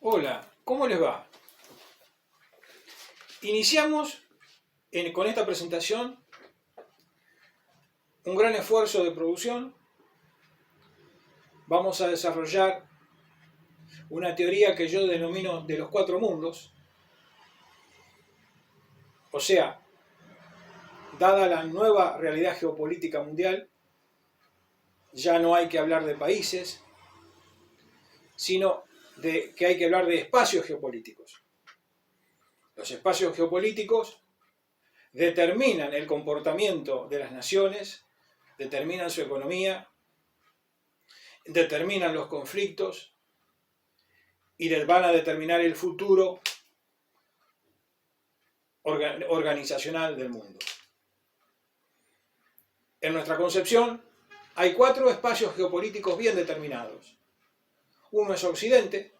Hola, ¿cómo les va? Iniciamos con esta presentación un gran esfuerzo de producción. Vamos a desarrollar una teoría que yo denomino de los cuatro mundos. O sea, dada la nueva realidad geopolítica mundial, ya no hay que hablar de países, sino de que hay que hablar de espacios geopolíticos. Los espacios geopolíticos determinan el comportamiento de las naciones, determinan su economía, determinan los conflictos y van a determinar el futuro organizacional del mundo. En nuestra concepción hay cuatro espacios geopolíticos bien determinados. Uno es Occidente,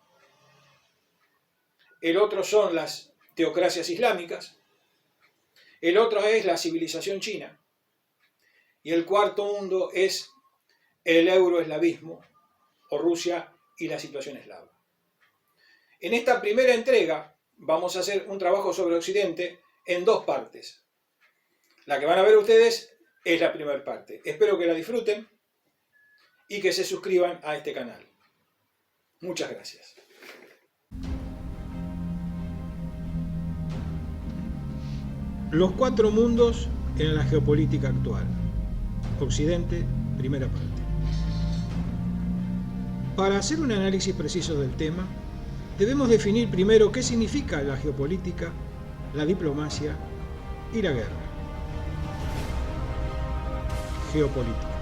el otro son las teocracias islámicas, el otro es la civilización china y el cuarto mundo es el euroeslavismo o Rusia y la situación eslava. En esta primera entrega vamos a hacer un trabajo sobre Occidente en dos partes. La que van a ver ustedes es la primera parte. Espero que la disfruten y que se suscriban a este canal. Muchas gracias. Los cuatro mundos en la geopolítica actual. Occidente, primera parte. Para hacer un análisis preciso del tema, debemos definir primero qué significa la geopolítica, la diplomacia y la guerra. Geopolítica.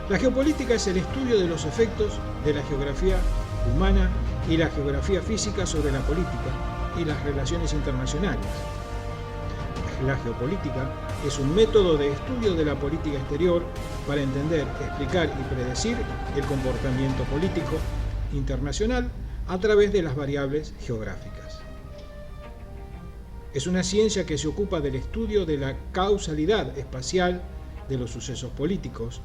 La geopolítica es el estudio de los efectos de la geografía humana y la geografía física sobre la política y las relaciones internacionales. La geopolítica es un método de estudio de la política exterior para entender, explicar y predecir el comportamiento político internacional a través de las variables geográficas. Es una ciencia que se ocupa del estudio de la causalidad espacial de los sucesos políticos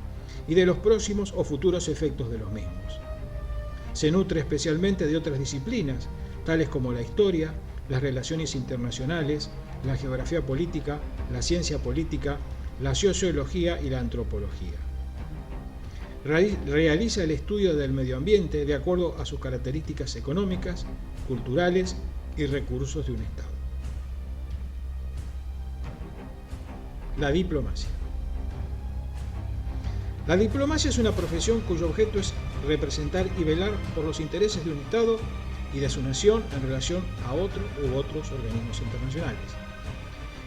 y de los próximos o futuros efectos de los mismos. Se nutre especialmente de otras disciplinas, tales como la historia, las relaciones internacionales, la geografía política, la ciencia política, la sociología y la antropología. Realiza el estudio del medio ambiente de acuerdo a sus características económicas, culturales y recursos de un Estado. La diplomacia. La diplomacia es una profesión cuyo objeto es representar y velar por los intereses de un Estado y de su nación en relación a otro u otros organismos internacionales.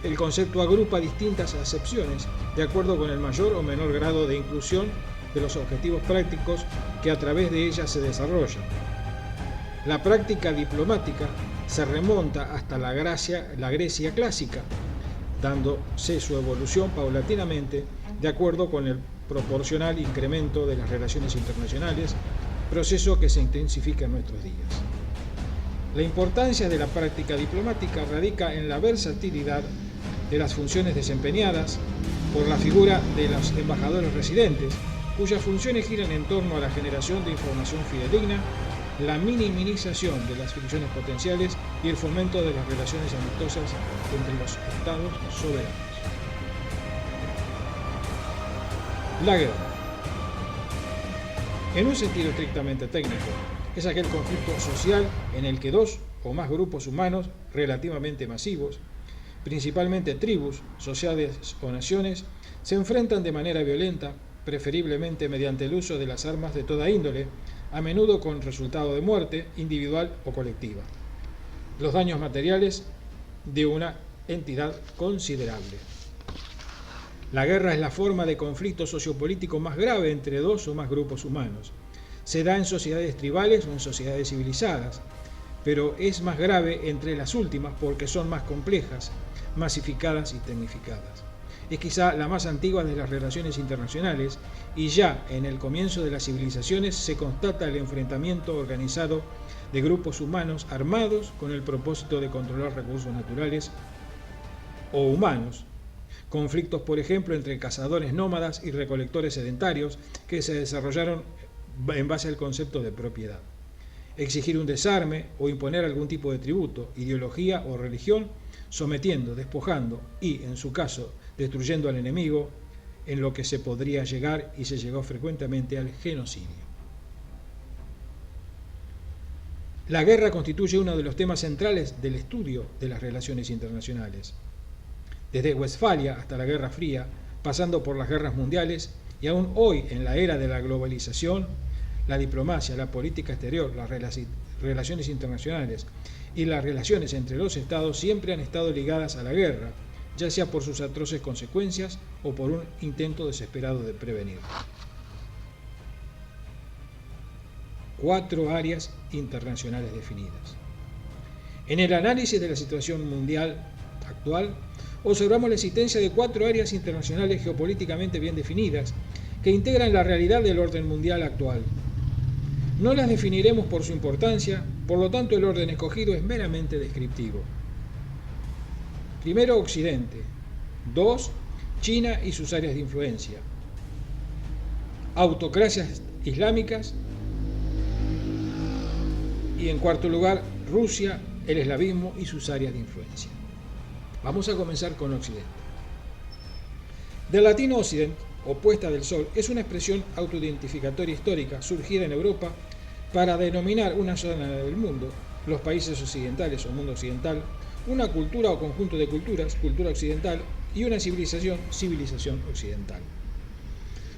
El concepto agrupa distintas acepciones de acuerdo con el mayor o menor grado de inclusión de los objetivos prácticos que a través de ella se desarrollan. La práctica diplomática se remonta hasta la Grecia clásica, dándose su evolución paulatinamente de acuerdo con el proporcional incremento de las relaciones internacionales, proceso que se intensifica en nuestros días. La importancia de la práctica diplomática radica en la versatilidad de las funciones desempeñadas por la figura de los embajadores residentes, cuyas funciones giran en torno a la generación de información fidedigna, la minimización de las fricciones potenciales y el fomento de las relaciones amistosas entre los estados soberanos. La guerra. En un sentido estrictamente técnico, es aquel conflicto social en el que dos o más grupos humanos relativamente masivos, principalmente tribus, sociedades o naciones, se enfrentan de manera violenta, preferiblemente mediante el uso de las armas de toda índole, a menudo con resultado de muerte individual o colectiva. Los daños materiales de una entidad considerable. La guerra es la forma de conflicto sociopolítico más grave entre dos o más grupos humanos. Se da en sociedades tribales o en sociedades civilizadas, pero es más grave entre las últimas porque son más complejas, masificadas y tecnificadas. Es quizá la más antigua de las relaciones internacionales y ya en el comienzo de las civilizaciones se constata el enfrentamiento organizado de grupos humanos armados con el propósito de controlar recursos naturales o humanos. Conflictos, por ejemplo, entre cazadores nómadas y recolectores sedentarios que se desarrollaron en base al concepto de propiedad. exigir un desarme o imponer algún tipo de tributo, ideología o religión, sometiendo, despojando y, en su caso, destruyendo al enemigo, en lo que se podría llegar y se llegó frecuentemente al genocidio. La guerra constituye uno de los temas centrales del estudio de las relaciones internacionales. Desde Westfalia hasta la Guerra Fría, pasando por las guerras mundiales y aún hoy en la era de la globalización, la diplomacia, la política exterior, las relaciones internacionales y las relaciones entre los estados siempre han estado ligadas a la guerra, ya sea por sus atroces consecuencias o por un intento desesperado de prevenirla. 4 áreas internacionales definidas. En el análisis de la situación mundial actual, observamos la existencia de 4 áreas internacionales geopolíticamente bien definidas que integran la realidad del orden mundial actual. No las definiremos por su importancia, por lo tanto el orden escogido es meramente descriptivo. Primero, Occidente. 2, China y sus áreas de influencia. Autocracias islámicas. Y en cuarto lugar, Rusia, el eslavismo y sus áreas de influencia. Vamos a comenzar con Occidente. Del latino Occident, o puesta del sol, es una expresión autoidentificatoria histórica surgida en Europa para denominar una zona del mundo, los países occidentales o mundo occidental, una cultura o conjunto de culturas, cultura occidental, y una civilización, civilización occidental.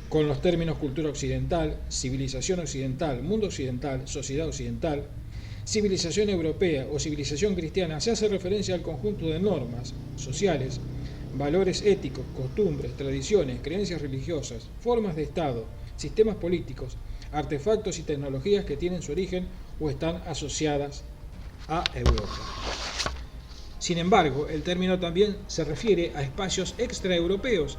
Con los términos cultura occidental, civilización occidental, mundo occidental, sociedad occidental, civilización europea o civilización cristiana, se hace referencia al conjunto de normas sociales, valores éticos, costumbres, tradiciones, creencias religiosas, formas de Estado, sistemas políticos, artefactos y tecnologías que tienen su origen o están asociadas a Europa. Sin embargo, el término también se refiere a espacios extraeuropeos,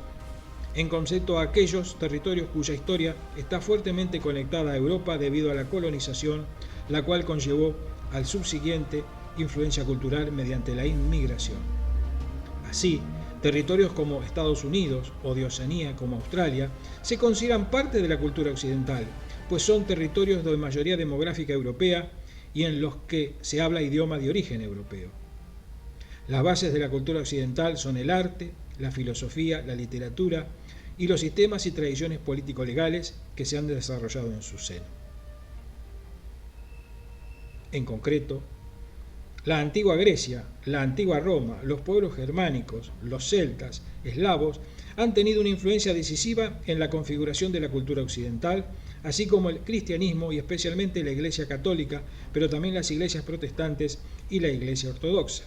en concepto a aquellos territorios cuya historia está fuertemente conectada a Europa debido a la colonización, la cual conllevó al subsiguiente influencia cultural mediante la inmigración. Así, territorios como Estados Unidos o de Oceanía como Australia se consideran parte de la cultura occidental, pues son territorios de mayoría demográfica europea y en los que se habla idioma de origen europeo. Las bases de la cultura occidental son el arte, la filosofía, la literatura y los sistemas y tradiciones político-legales que se han desarrollado en su seno. En concreto, la antigua Grecia, la antigua Roma, los pueblos germánicos, los celtas, eslavos, han tenido una influencia decisiva en la configuración de la cultura occidental, así como el cristianismo y especialmente la Iglesia católica, pero también las iglesias protestantes y la Iglesia ortodoxa.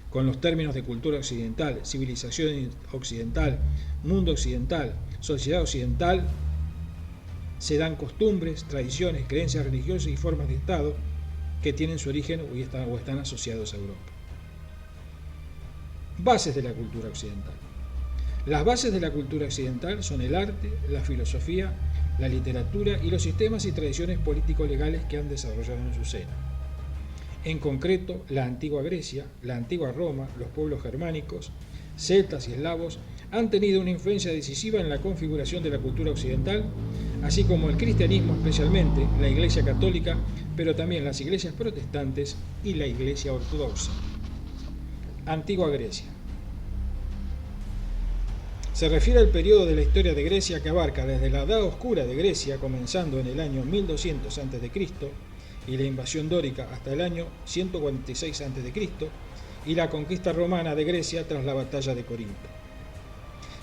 Con los términos de cultura occidental, civilización occidental, mundo occidental, sociedad occidental, se dan costumbres, tradiciones, creencias religiosas y formas de Estado que tienen su origen o están asociados a Europa. Bases de la cultura occidental. Las bases de la cultura occidental son el arte, la filosofía, la literatura y los sistemas y tradiciones político-legales que han desarrollado en su seno. En concreto, la antigua Grecia, la antigua Roma, los pueblos germánicos, celtas y eslavos han tenido una influencia decisiva en la configuración de la cultura occidental, así como el cristianismo, especialmente la Iglesia católica, pero también las iglesias protestantes y la Iglesia ortodoxa. Antigua Grecia. Se refiere al periodo de la historia de Grecia que abarca desde la Edad Oscura de Grecia, comenzando en el año 1200 a.C., y la invasión dórica hasta el año 146 a.C., y la conquista romana de Grecia tras la batalla de Corinto.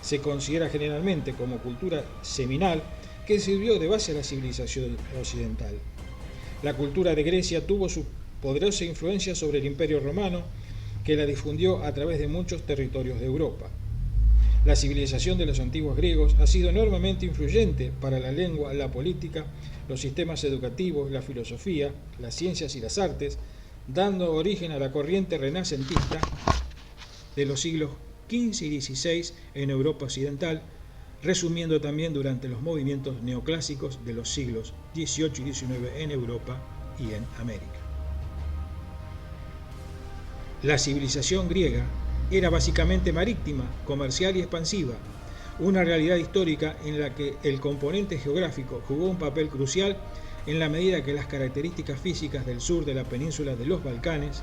Se considera generalmente como cultura seminal que sirvió de base a la civilización occidental. La cultura de Grecia tuvo su poderosa influencia sobre el Imperio Romano, que la difundió a través de muchos territorios de Europa. La civilización de los antiguos griegos ha sido enormemente influyente para la lengua, la política, los sistemas educativos, la filosofía, las ciencias y las artes, dando origen a la corriente renacentista de los siglos XV y XVI en Europa occidental, resumiendo también durante los movimientos neoclásicos de los siglos XVIII y XIX en Europa y en América. La civilización griega era básicamente marítima, comercial y expansiva, una realidad histórica en la que el componente geográfico jugó un papel crucial en la medida que las características físicas del sur de la península de los Balcanes,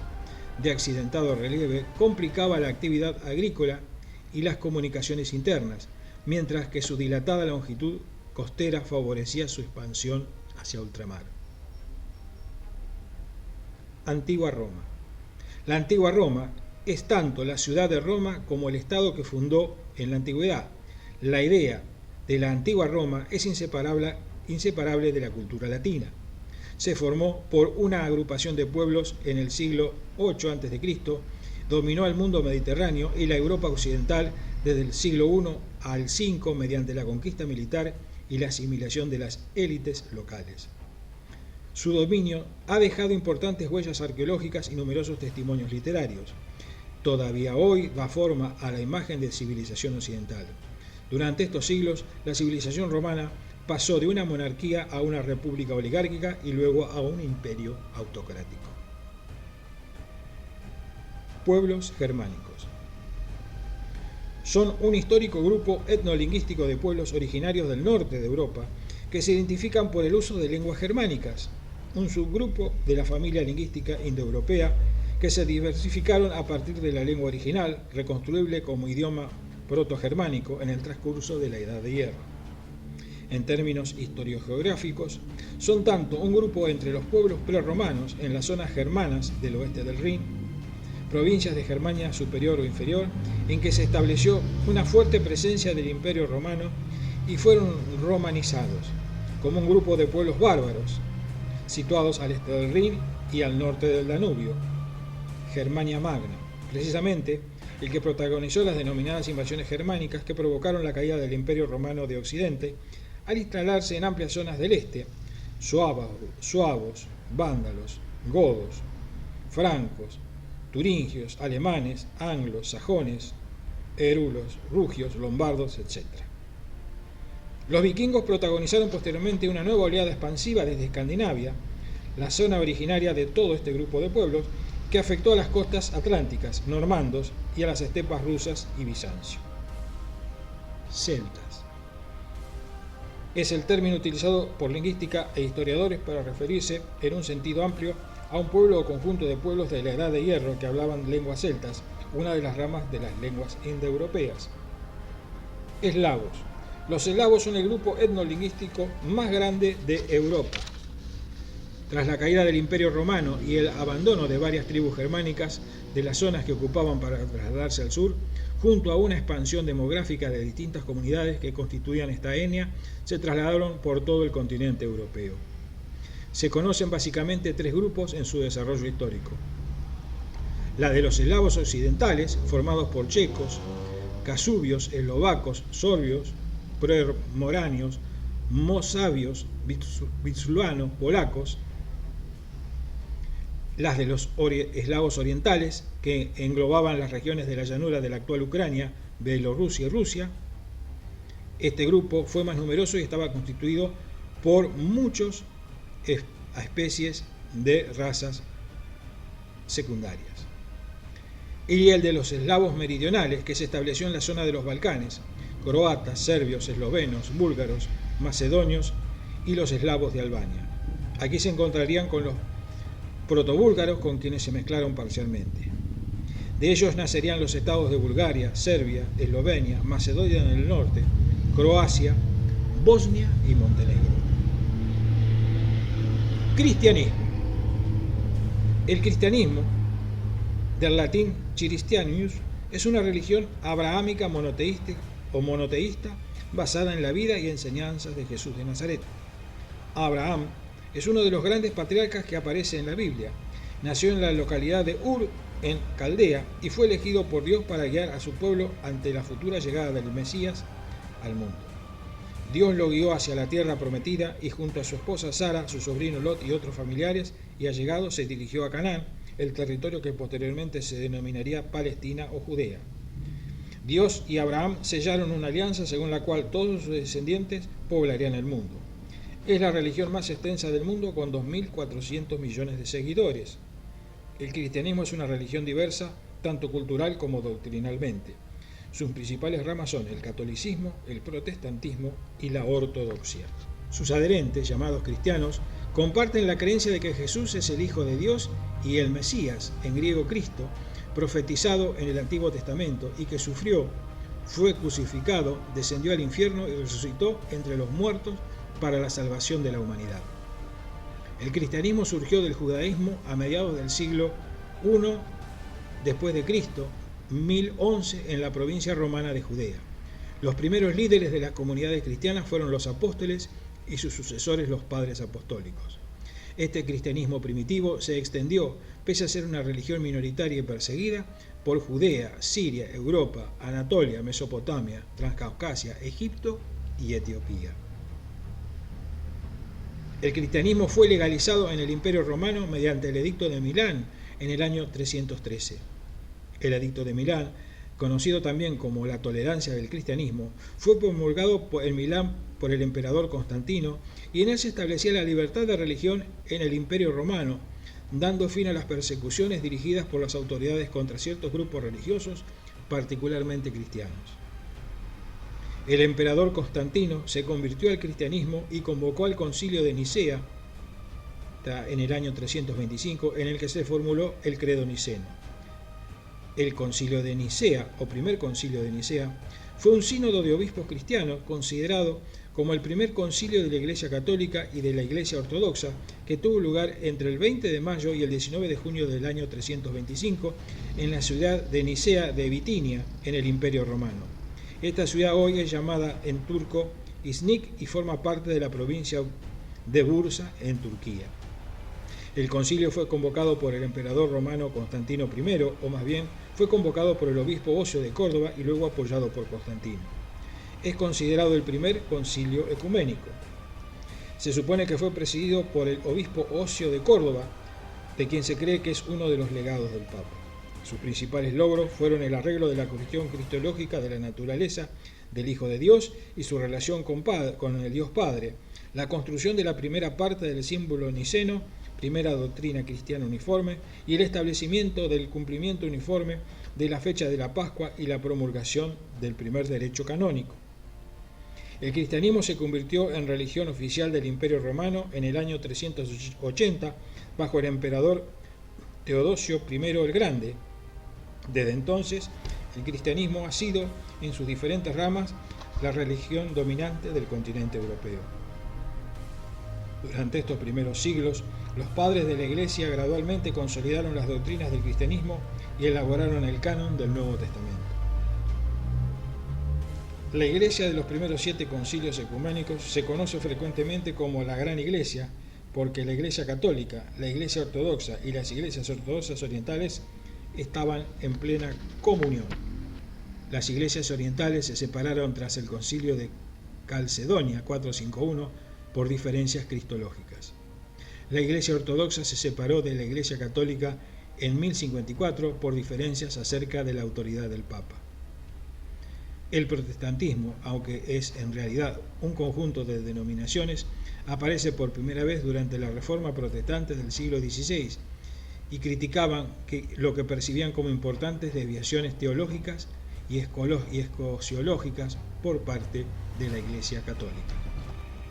de accidentado relieve, complicaba la actividad agrícola y las comunicaciones internas, mientras que su dilatada longitud costera favorecía su expansión hacia ultramar. Antigua Roma. La antigua Roma es tanto la ciudad de Roma como el estado que fundó en la antigüedad. La idea de la antigua Roma es inseparable de la cultura latina. Se formó por una agrupación de pueblos en el siglo VIII a.C., dominó el mundo mediterráneo y la Europa occidental desde el siglo I al V mediante la conquista militar y la asimilación de las élites locales. Su dominio ha dejado importantes huellas arqueológicas y numerosos testimonios literarios. Todavía hoy da forma a la imagen de civilización occidental. Durante estos siglos, la civilización romana pasó de una monarquía a una república oligárquica y luego a un imperio autocrático. Pueblos germánicos. Son un histórico grupo etnolingüístico de pueblos originarios del norte de Europa que se identifican por el uso de lenguas germánicas, un subgrupo de la familia lingüística indoeuropea que se diversificaron a partir de la lengua original, reconstruible como idioma protogermánico en el transcurso de la Edad de Hierro. En términos historiogeográficos, son tanto un grupo entre los pueblos prerromanos en las zonas germanas del oeste del Rin, provincias de Germania superior o inferior, en que se estableció una fuerte presencia del Imperio Romano y fueron romanizados, como un grupo de pueblos bárbaros, situados al este del Rin y al norte del Danubio, Germania Magna, precisamente el que protagonizó las denominadas invasiones germánicas que provocaron la caída del Imperio Romano de Occidente al instalarse en amplias zonas del este, suavos, vándalos, godos, francos, turingios, alemanes, anglos, sajones, érulos, rugios, lombardos, etc. Los vikingos protagonizaron posteriormente una nueva oleada expansiva desde Escandinavia, la zona originaria de todo este grupo de pueblos, que afectó a las costas atlánticas, normandos y a las estepas rusas y Bizancio. Celtas. Es el término utilizado por lingüística e historiadores para referirse en un sentido amplio a un pueblo o conjunto de pueblos de la Edad de Hierro que hablaban lenguas celtas, una de las ramas de las lenguas indoeuropeas. Eslavos. Los eslavos son el grupo etnolingüístico más grande de Europa. Tras la caída del Imperio Romano y el abandono de varias tribus germánicas de las zonas que ocupaban para trasladarse al sur, junto a una expansión demográfica de distintas comunidades que constituían esta etnia, se trasladaron por todo el continente europeo. Se conocen básicamente tres grupos en su desarrollo histórico. La de los eslavos occidentales, formados por checos, casubios, eslovacos, sorbios, premoranios, mosavios, vitsuanos, polacos. Las de los eslavos orientales, que englobaban las regiones de la llanura de la actual Ucrania, Bielorrusia y Rusia. Este grupo fue más numeroso y estaba constituido por muchas especies de razas secundarias. Y el de los eslavos meridionales, que se estableció en la zona de los Balcanes, croatas, serbios, eslovenos, búlgaros, macedonios y los eslavos de Albania. Aquí se encontrarían con los protobúlgaros, con quienes se mezclaron parcialmente. De ellos nacerían los estados de Bulgaria, Serbia, Eslovenia, Macedonia del Norte, Croacia, Bosnia y Montenegro. Cristianismo. El cristianismo, del latín Christianus, es una religión abrahámica monoteísta basada en la vida y enseñanzas de Jesús de Nazaret. Abraham es uno de los grandes patriarcas que aparece en la Biblia. Nació en la localidad de Ur, en Caldea, y fue elegido por Dios para guiar a su pueblo ante la futura llegada del Mesías al mundo. Dios lo guió hacia la tierra prometida y junto a su esposa Sara, su sobrino Lot y otros familiares y allegados se dirigió a Canaán, el territorio que posteriormente se denominaría Palestina o Judea. Dios y Abraham sellaron una alianza según la cual todos sus descendientes poblarían el mundo. Es la religión más extensa del mundo con 2.400 millones de seguidores. El cristianismo es una religión diversa, tanto cultural como doctrinalmente. Sus principales ramas son el catolicismo, el protestantismo y la ortodoxia. Sus adherentes, llamados cristianos, Comparten la creencia de que Jesús es el Hijo de Dios y el Mesías, en griego Cristo, profetizado en el Antiguo Testamento, y que sufrió, fue crucificado, descendió al infierno y resucitó entre los muertos para la salvación de la humanidad. El cristianismo surgió del judaísmo a mediados del siglo I después de Cristo, 1011, en la provincia romana de Judea. Los primeros líderes de las comunidades cristianas fueron los apóstoles y sus sucesores, los padres apostólicos. Este cristianismo primitivo se extendió, pese a ser una religión minoritaria y perseguida, por Judea, Siria, Europa, Anatolia, Mesopotamia, Transcaucasia, Egipto y Etiopía. El cristianismo fue legalizado en el Imperio Romano mediante el Edicto de Milán en el año 313. El Edicto de Milán, conocido también como la tolerancia del cristianismo, fue promulgado en Milán por el emperador Constantino, y en él se establecía la libertad de religión en el Imperio Romano, dando fin a las persecuciones dirigidas por las autoridades contra ciertos grupos religiosos, particularmente cristianos. El emperador Constantino se convirtió al cristianismo y convocó al Concilio de Nicea en el año 325, en el que se formuló el credo niceno. El Concilio de Nicea, o primer Concilio de Nicea, fue un sínodo de obispos cristianos considerado como el primer concilio de la Iglesia Católica y de la Iglesia Ortodoxa, que tuvo lugar entre el 20 de mayo y el 19 de junio del año 325 en la ciudad de Nicea de Bitinia, en el Imperio Romano. Esta ciudad hoy es llamada en turco İznik y forma parte de la provincia de Bursa, en Turquía. El concilio fue convocado por el emperador romano Constantino I, o más bien fue convocado por el obispo Osio de Córdoba y luego apoyado por Constantino. Es considerado el primer concilio ecuménico. Se supone que fue presidido por el obispo Osio de Córdoba, de quien se cree que es uno de los legados del Papa. Sus principales logros fueron el arreglo de la cuestión cristológica de la naturaleza del Hijo de Dios y su relación con el Dios Padre, la construcción de la primera parte del símbolo niceno, primera doctrina cristiana uniforme, y el establecimiento del cumplimiento uniforme de la fecha de la Pascua y la promulgación del primer derecho canónico. El cristianismo se convirtió en religión oficial del Imperio Romano en el año 380 bajo el emperador Teodosio I el Grande. Desde entonces, el cristianismo ha sido, en sus diferentes ramas, la religión dominante del continente europeo. Durante estos primeros siglos, los padres de la Iglesia gradualmente consolidaron las doctrinas del cristianismo y elaboraron el canon del Nuevo Testamento. La Iglesia de los primeros 7 concilios ecuménicos se conoce frecuentemente como la Gran Iglesia, porque la Iglesia Católica, la Iglesia Ortodoxa y las Iglesias Ortodoxas Orientales estaban en plena comunión. Las Iglesias Orientales se separaron tras el Concilio de Calcedonia 451 por diferencias cristológicas. La Iglesia Ortodoxa se separó de la Iglesia Católica en 1054 por diferencias acerca de la autoridad del Papa. El protestantismo, aunque es en realidad un conjunto de denominaciones, aparece por primera vez durante la Reforma Protestante del siglo XVI y criticaban lo que percibían como importantes desviaciones teológicas y escatológicas por parte de la Iglesia Católica.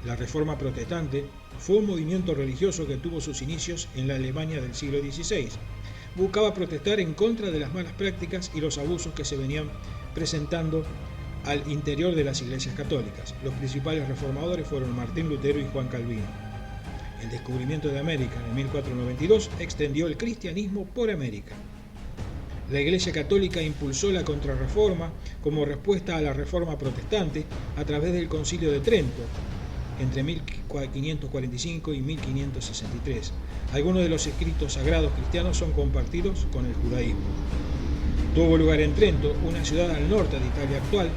La Reforma Protestante fue un movimiento religioso que tuvo sus inicios en la Alemania del siglo XVI. Buscaba protestar en contra de las malas prácticas y los abusos que se venían presentando al interior de las iglesias católicas. Los principales reformadores fueron Martín Lutero y Juan Calvino. El descubrimiento de América en 1492 extendió el cristianismo por América. La Iglesia Católica impulsó la Contrarreforma como respuesta a la Reforma Protestante a través del Concilio de Trento entre 1545 y 1563. Algunos de los escritos sagrados cristianos son compartidos con el judaísmo. Tuvo lugar en Trento, una ciudad al norte de Italia actual,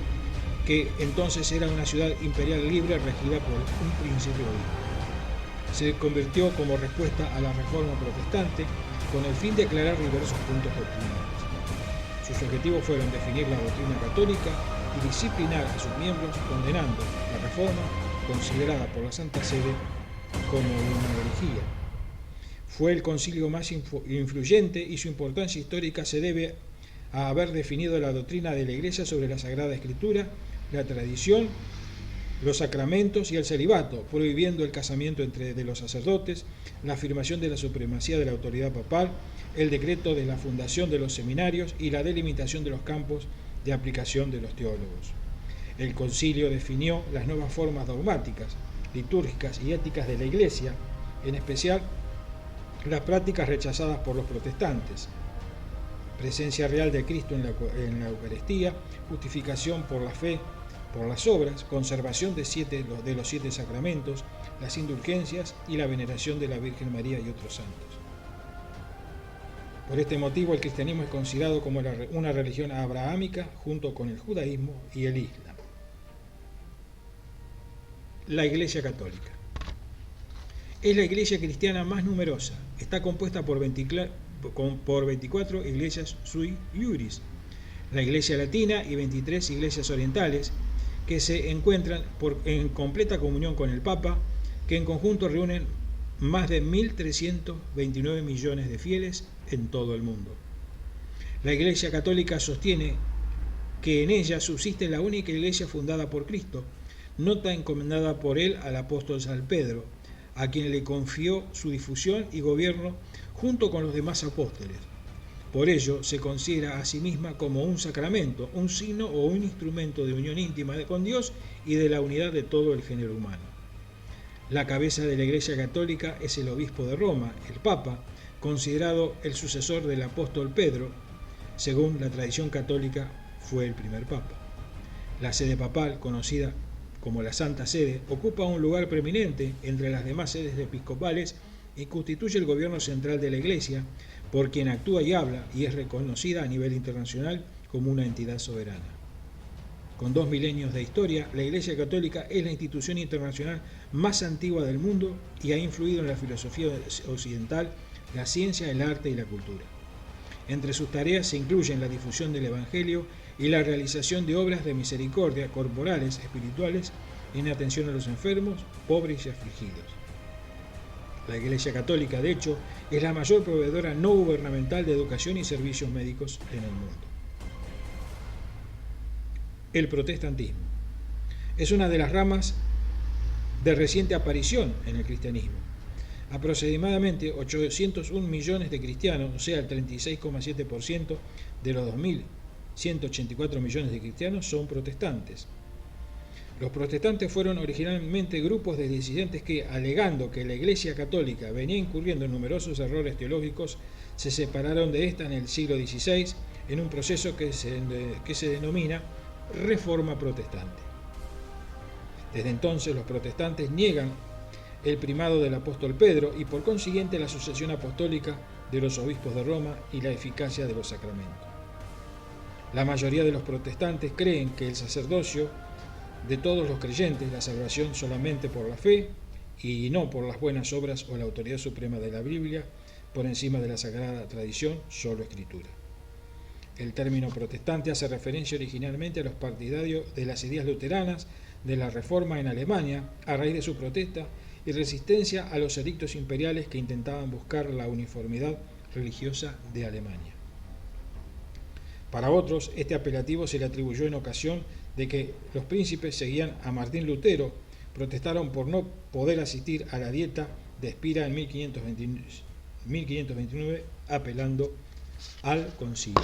que entonces era una ciudad imperial libre regida por un príncipe obispo. Se convirtió como respuesta a la Reforma Protestante con el fin de aclarar diversos puntos doctrinales. Sus objetivos fueron definir la doctrina católica y disciplinar a sus miembros, condenando la Reforma considerada por la Santa Sede como una herejía. Fue el concilio más influyente y su importancia histórica se debe a haber definido la doctrina de la Iglesia sobre la Sagrada Escritura, la tradición los sacramentos y el celibato, prohibiendo el casamiento de los sacerdotes, la afirmación de la supremacía de la autoridad papal, el decreto de la fundación de los seminarios y la delimitación de los campos de aplicación de los teólogos. El concilio definió las nuevas formas dogmáticas, litúrgicas y éticas de la Iglesia, en especial las prácticas rechazadas por los protestantes: presencia real de Cristo en la Eucaristía, justificación por la fe, por las obras, conservación de los 7 sacramentos, las indulgencias y la veneración de la Virgen María y otros santos. Por este motivo, el cristianismo es considerado como una religión abrahámica junto con el judaísmo y el islam. La Iglesia Católica es la iglesia cristiana más numerosa. Está compuesta por 24 iglesias sui iuris, la Iglesia Latina y 23 iglesias orientales, que se encuentran en completa comunión con el Papa, que en conjunto reúnen más de 1.329 millones de fieles en todo el mundo. La Iglesia Católica sostiene que en ella subsiste la única iglesia fundada por Cristo, nota encomendada por él al apóstol San Pedro, a quien le confió su difusión y gobierno junto con los demás apóstoles. Por ello, se considera a sí misma como un sacramento, un signo o un instrumento de unión íntima con Dios y de la unidad de todo el género humano. La cabeza de la Iglesia Católica es el obispo de Roma, el Papa, considerado el sucesor del apóstol Pedro. Según la tradición católica, fue el primer Papa. La sede papal, conocida como la Santa Sede, ocupa un lugar preeminente entre las demás sedes episcopales y constituye el gobierno central de la Iglesia, por quien actúa y habla, y es reconocida a nivel internacional como una entidad soberana. Con 2 milenios de historia, la Iglesia Católica es la institución internacional más antigua del mundo y ha influido en la filosofía occidental, la ciencia, el arte y la cultura. Entre sus tareas se incluyen la difusión del Evangelio y la realización de obras de misericordia corporales, espirituales, en atención a los enfermos, pobres y afligidos. La Iglesia Católica, de hecho, es la mayor proveedora no gubernamental de educación y servicios médicos en el mundo. El protestantismo es una de las ramas de reciente aparición en el cristianismo. Aproximadamente 801 millones de cristianos, o sea, el 36,7% de los 2.184 millones de cristianos, son protestantes. Los protestantes fueron originalmente grupos de disidentes que, alegando que la Iglesia Católica venía incurriendo en numerosos errores teológicos, se separaron de esta en el siglo XVI en un proceso que se denomina Reforma Protestante. Desde entonces los protestantes niegan el primado del apóstol Pedro y por consiguiente la sucesión apostólica de los obispos de Roma y la eficacia de los sacramentos. La mayoría de los protestantes creen que el sacerdocio de todos los creyentes, la salvación solamente por la fe y no por las buenas obras o la autoridad suprema de la Biblia, por encima de la sagrada tradición, solo escritura. El término protestante hace referencia originalmente a los partidarios de las ideas luteranas de la Reforma en Alemania a raíz de su protesta y resistencia a los edictos imperiales que intentaban buscar la uniformidad religiosa de Alemania. Para otros, este apelativo se le atribuyó en ocasión de que los príncipes seguían a Martín Lutero, protestaron por no poder asistir a la dieta de Espira en 1529, apelando al concilio.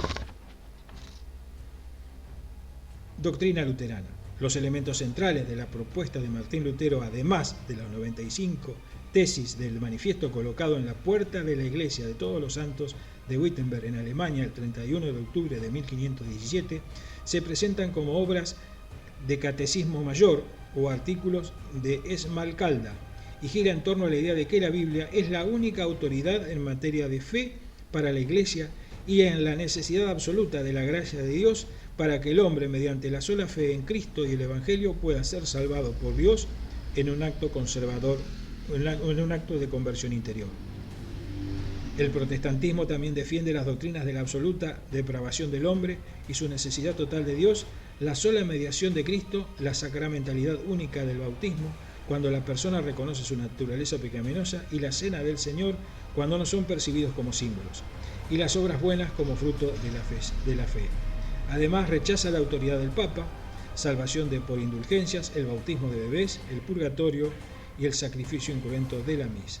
Doctrina luterana. Los elementos centrales de la propuesta de Martín Lutero, además de las 95 tesis del manifiesto colocado en la puerta de la Iglesia de Todos los Santos de Wittenberg en Alemania el 31 de octubre de 1517, se presentan como obras de catecismo mayor o artículos de Esmalcalda y gira en torno a la idea de que la Biblia es la única autoridad en materia de fe para la Iglesia y en la necesidad absoluta de la gracia de Dios para que el hombre, mediante la sola fe en Cristo y el Evangelio, pueda ser salvado por Dios en un acto conservador, en un acto de conversión interior. El protestantismo también defiende las doctrinas de la absoluta depravación del hombre y su necesidad total de Dios, la sola mediación de Cristo, la sacramentalidad única del bautismo, cuando la persona reconoce su naturaleza pecaminosa, y la cena del Señor, cuando no son percibidos como símbolos, y las obras buenas como fruto de la fe. Además, rechaza la autoridad del Papa, salvación por indulgencias, el bautismo de bebés, el purgatorio y el sacrificio incruento de la misa.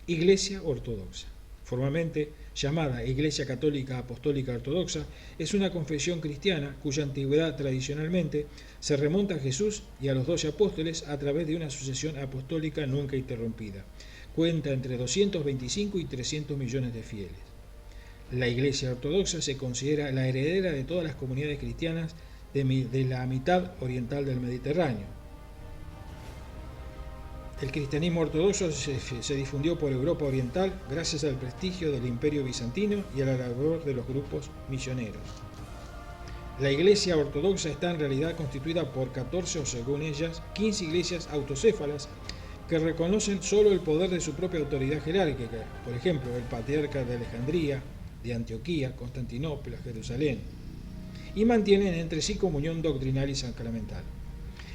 Iglesia Ortodoxa, formalmente llamada Iglesia Católica Apostólica Ortodoxa, es una confesión cristiana cuya antigüedad tradicionalmente se remonta a Jesús y a los 12 apóstoles a través de una sucesión apostólica nunca interrumpida. Cuenta entre 225 y 300 millones de fieles. La Iglesia Ortodoxa se considera la heredera de todas las comunidades cristianas de la mitad oriental del Mediterráneo. El cristianismo ortodoxo se difundió por Europa Oriental gracias al prestigio del Imperio Bizantino y a la labor de los grupos misioneros. La Iglesia Ortodoxa está en realidad constituida por 14 o, según ellas, 15 iglesias autocéfalas que reconocen solo el poder de su propia autoridad jerárquica, por ejemplo, el patriarca de Alejandría, de Antioquía, Constantinopla, Jerusalén, y mantienen entre sí comunión doctrinal y sacramental.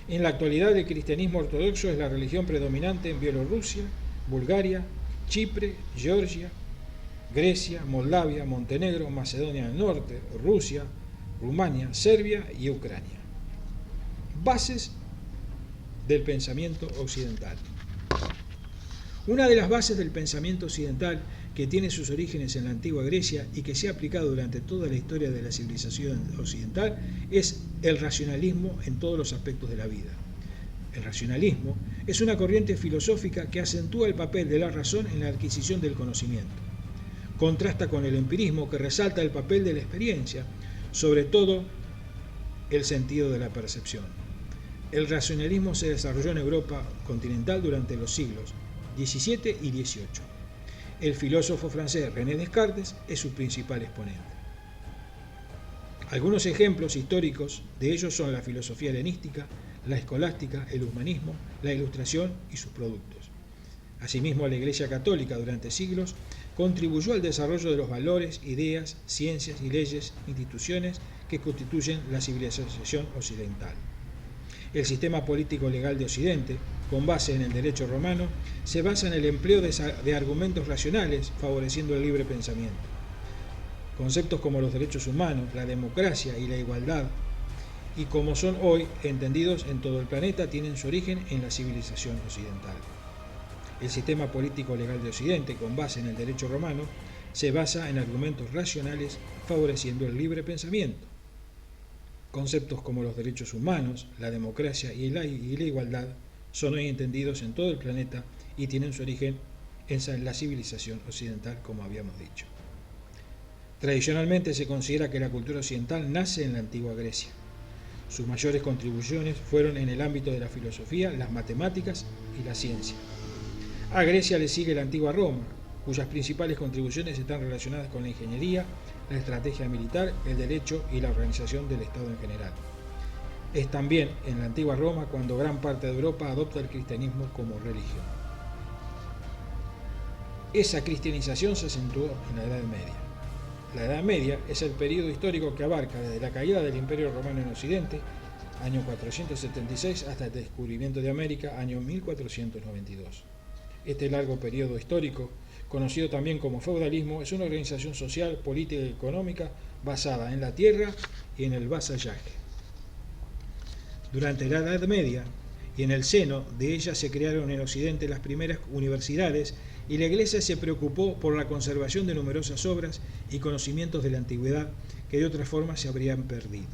En la actualidad, el cristianismo ortodoxo es la religión predominante en Bielorrusia, Bulgaria, Chipre, Georgia, Grecia, Moldavia, Montenegro, Macedonia del Norte, Rusia, Rumania, Serbia y Ucrania. Bases del pensamiento occidental. Una de las bases del pensamiento occidental, que tiene sus orígenes en la antigua Grecia y que se ha aplicado durante toda la historia de la civilización occidental, es el racionalismo en todos los aspectos de la vida. El racionalismo es una corriente filosófica que acentúa el papel de la razón en la adquisición del conocimiento. Contrasta con el empirismo, que resalta el papel de la experiencia, sobre todo el sentido de la percepción. El racionalismo se desarrolló en Europa continental durante los siglos XVII y XVIII. El filósofo francés René Descartes es su principal exponente. Algunos ejemplos históricos de ellos son la filosofía helenística, la escolástica, el humanismo, la ilustración y sus productos. Asimismo, la Iglesia Católica durante siglos contribuyó al desarrollo de los valores, ideas, ciencias y leyes, instituciones que constituyen la civilización occidental. El sistema político legal de Occidente, con base en el derecho romano, se basa en el empleo de argumentos racionales, favoreciendo el libre pensamiento. Conceptos como los derechos humanos, la democracia y la igualdad, y como son hoy entendidos en todo el planeta, tienen su origen en la civilización occidental. El sistema político legal de Occidente, con base en el derecho romano, se basa en argumentos racionales, favoreciendo el libre pensamiento. Conceptos como los derechos humanos, la democracia y la igualdad son hoy entendidos en todo el planeta y tienen su origen en la civilización occidental, como habíamos dicho. Tradicionalmente se considera que la cultura occidental nace en la antigua Grecia. Sus mayores contribuciones fueron en el ámbito de la filosofía, las matemáticas y la ciencia. A Grecia le sigue la antigua Roma, cuyas principales contribuciones están relacionadas con la ingeniería, la estrategia militar, el derecho y la organización del Estado en general. Es también en la antigua Roma cuando gran parte de Europa adopta el cristianismo como religión. Esa cristianización se acentuó en la Edad Media. La Edad Media es el periodo histórico que abarca desde la caída del Imperio Romano en Occidente, año 476, hasta el descubrimiento de América, año 1492. Este largo periodo histórico, conocido también como feudalismo, es una organización social, política y económica basada en la tierra y en el vasallaje. Durante la Edad Media y en el seno de ella se crearon en Occidente las primeras universidades y la Iglesia se preocupó por la conservación de numerosas obras y conocimientos de la antigüedad que de otra forma se habrían perdido.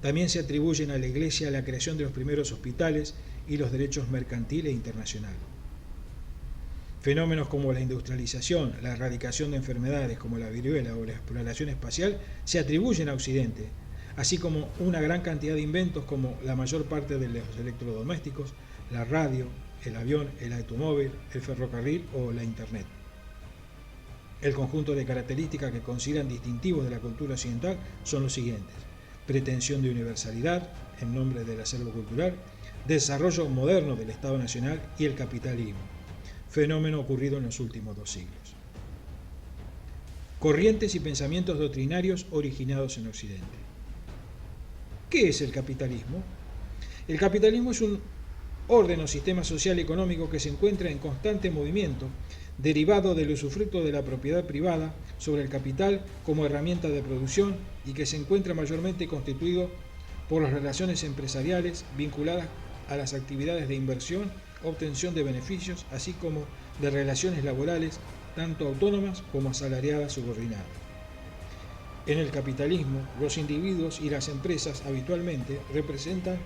También se atribuyen a la Iglesia la creación de los primeros hospitales y los derechos mercantil e internacional. Fenómenos como la industrialización, la erradicación de enfermedades como la viruela o la exploración espacial se atribuyen a Occidente, así como una gran cantidad de inventos como la mayor parte de los electrodomésticos, la radio, el avión, el automóvil, el ferrocarril o la Internet. El conjunto de características que consideran distintivos de la cultura occidental son los siguientes: pretensión de universalidad en nombre del acervo cultural, desarrollo moderno del Estado Nacional y el capitalismo, fenómeno ocurrido en los últimos 2 siglos. Corrientes y pensamientos doctrinarios originados en Occidente. ¿Qué es el capitalismo? El capitalismo es un orden o sistema social y económico que se encuentra en constante movimiento derivado del usufructo de la propiedad privada sobre el capital como herramienta de producción y que se encuentra mayormente constituido por las relaciones empresariales vinculadas a las actividades de inversión, obtención de beneficios, así como de relaciones laborales, tanto autónomas como asalariadas subordinadas. En el capitalismo, los individuos y las empresas habitualmente representan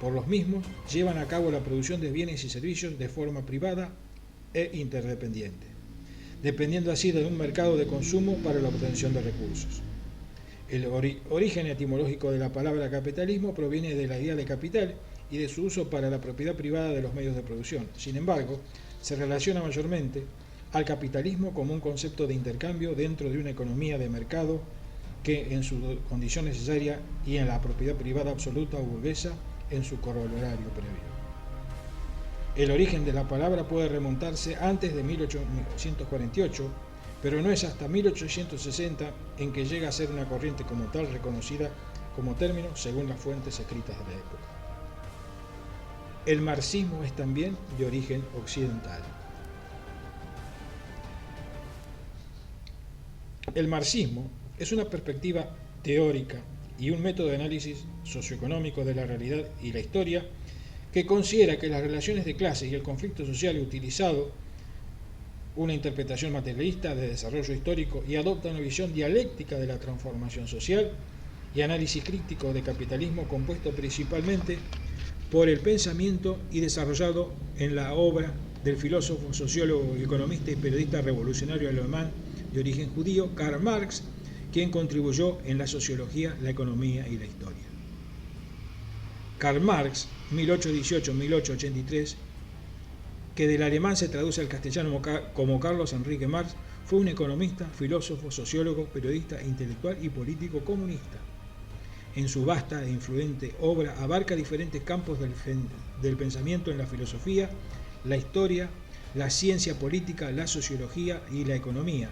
por los mismos, llevan a cabo la producción de bienes y servicios de forma privada e interdependiente, dependiendo así de un mercado de consumo para la obtención de recursos. El origen etimológico de la palabra capitalismo proviene de la idea de capital y de su uso para la propiedad privada de los medios de producción. Sin embargo, se relaciona mayormente al capitalismo como un concepto de intercambio dentro de una economía de mercado que en su condición necesaria y en la propiedad privada absoluta o burguesa en su corolario previo. El origen de la palabra puede remontarse antes de 1848, pero no es hasta 1860 en que llega a ser una corriente como tal reconocida como término según las fuentes escritas de la época. El marxismo es también de origen occidental. El marxismo es una perspectiva teórica y un método de análisis socioeconómico de la realidad y la historia que considera que las relaciones de clase y el conflicto social utilizado una interpretación materialista de desarrollo histórico y adopta una visión dialéctica de la transformación social y análisis crítico de capitalismo compuesto principalmente por el pensamiento y desarrollado en la obra del filósofo, sociólogo, economista y periodista revolucionario alemán de origen judío, Karl Marx, quien contribuyó en la sociología, la economía y la historia. Karl Marx, 1818-1883, que del alemán se traduce al castellano como Carlos Enrique Marx, fue un economista, filósofo, sociólogo, periodista, intelectual y político comunista. En su vasta e influyente obra abarca diferentes campos del pensamiento en la filosofía, la historia, la ciencia política, la sociología y la economía,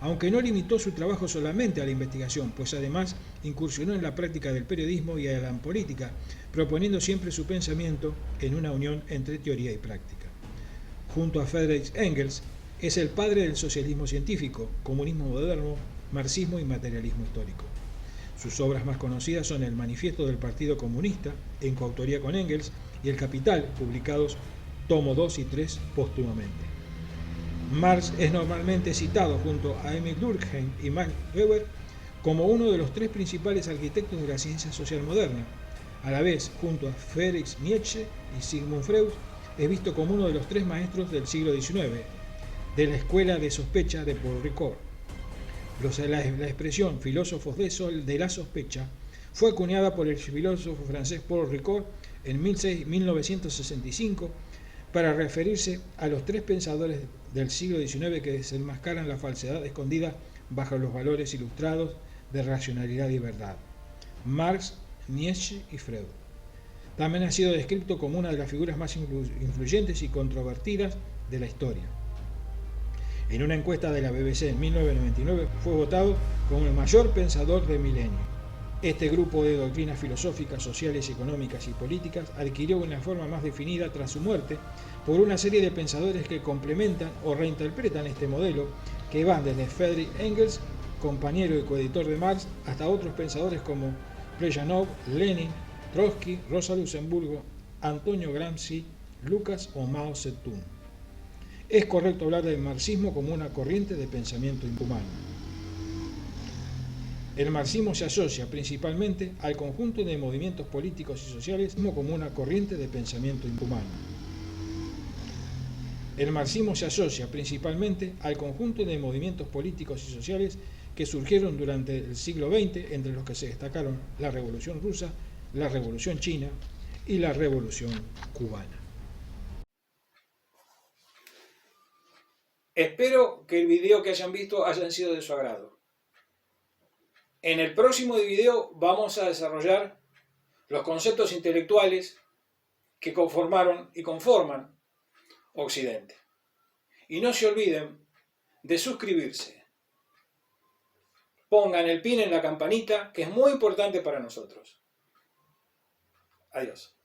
aunque no limitó su trabajo solamente a la investigación, pues además incursionó en la práctica del periodismo y a la política, proponiendo siempre su pensamiento en una unión entre teoría y práctica. Junto a Friedrich Engels, es el padre del socialismo científico, comunismo moderno, marxismo y materialismo histórico. Sus obras más conocidas son el Manifiesto del Partido Comunista, en coautoría con Engels, y El Capital, publicados tomo 2 y 3 póstumamente. Marx es normalmente citado junto a Emil Durkheim y Max Weber como uno de los tres principales arquitectos de la ciencia social moderna. A la vez, junto a Friedrich Nietzsche y Sigmund Freud, es visto como uno de los tres maestros del siglo XIX, de la escuela de sospecha de Paul Ricoeur. La expresión filósofos de la sospecha fue acuñada por el filósofo francés Paul Ricoeur en 1965 para referirse a los tres pensadores del siglo XIX que desenmascaran la falsedad escondida bajo los valores ilustrados de racionalidad y verdad: Marx, Nietzsche y Freud. También ha sido descrito como una de las figuras más influyentes y controvertidas de la historia. En una encuesta de la BBC en 1999 fue votado como el mayor pensador del milenio. Este grupo de doctrinas filosóficas, sociales, económicas y políticas adquirió una forma más definida tras su muerte por una serie de pensadores que complementan o reinterpretan este modelo, que van desde Friedrich Engels, compañero y coeditor de Marx, hasta otros pensadores como Plejánov, Lenin, Trotsky, Rosa Luxemburgo, Antonio Gramsci, Lucas o Mao Zedong. Es correcto hablar del marxismo como una corriente de pensamiento humano. El marxismo se asocia principalmente al conjunto de movimientos políticos y sociales como una corriente de pensamiento humano. El marxismo se asocia principalmente al conjunto de movimientos políticos y sociales que surgieron durante el siglo XX, entre los que se destacaron la Revolución Rusa, la Revolución China y la Revolución Cubana. Espero que el video que hayan visto haya sido de su agrado. En el próximo video vamos a desarrollar los conceptos intelectuales que conformaron y conforman Occidente. Y no se olviden de suscribirse. Pongan el pin en la campanita, que es muy importante para nosotros. Adiós.